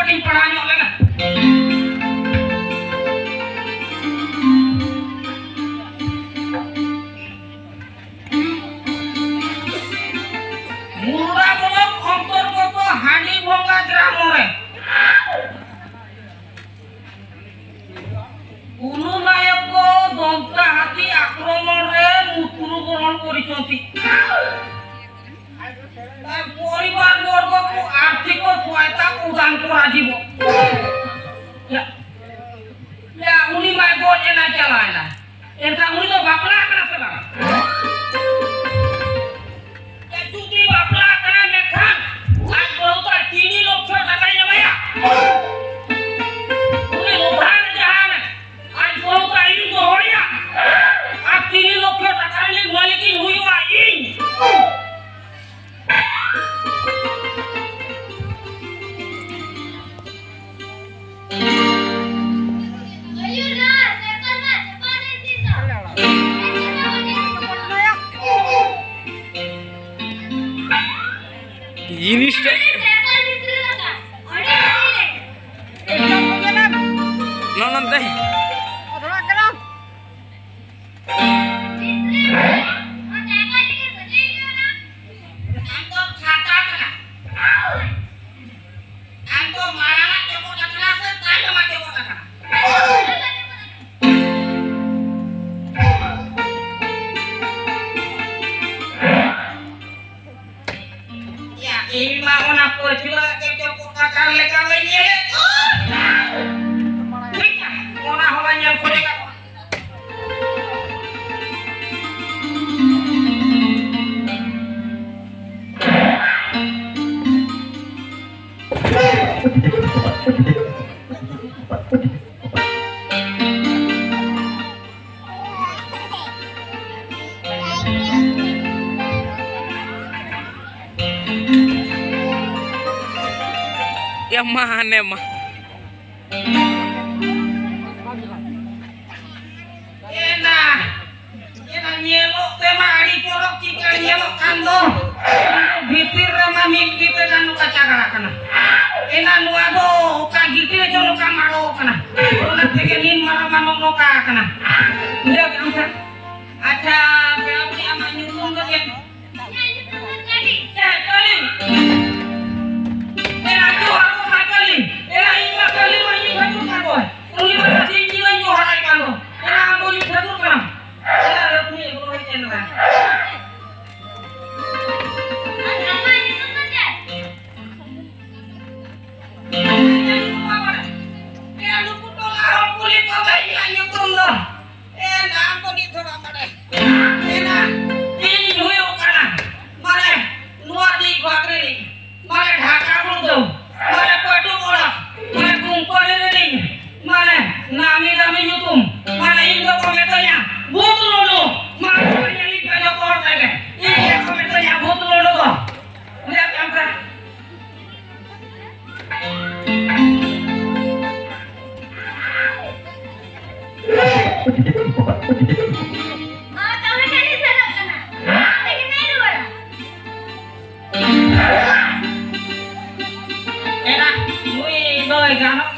paling peranyo lagi. Mula-mula kontor koko hani bonga dramore. Unu nayako dongka hati akromore muturu গ্রহণ করিছন্তি। পরিবার বর্গকু আর্থিক সহায়তা প্রদান করা যাব। উনি মাই গোজে না চালায় না এটা উনি তো বাপলা করা সেবা যদি বাপলা করা মেখান আজ বহুত 3 লক্ষ টাকা জমায়া উনি উধার জাহান আজ বহুত আইন দহরিয়া আর 3 লক্ষ টাকা নিয়ে মালিকি হইবা ইন জিনিসটা না না তাই ini mah ona pojula kecil kota kale kale nye ona holanya pojula yang mana mah enak nyelok tema ari corok cika nyelok kando bibir sama mimpi kan kaca kana enak nu ado ka gitu jolo kamaro kana ona tegenin mano noka kana udah kan acha beapi ama nyutung ke jadi era tu aku makali era ima kali wani satu kabo uni masih jiwa nyoharai kalo era ambo ni satu kan era repni ekonomi channel era lupu dolar kulit bagai yang tunggu era ambo ni thoda mare era ini hoyo kana mare nuati bagre ni mare Dhaka বলতো mare পয়টো বড়া mare কুঙ্করে নি mare নামি দামি যুতুম mare Indo কমেতয়া ভূত লোলো mare পানি পেলো কর থাকে এই কমেতয়া ভূত লোলো তো উড়া কাম কর તમે કેની સરક ના લેકિન નહીં રોડા enak mui doi ganok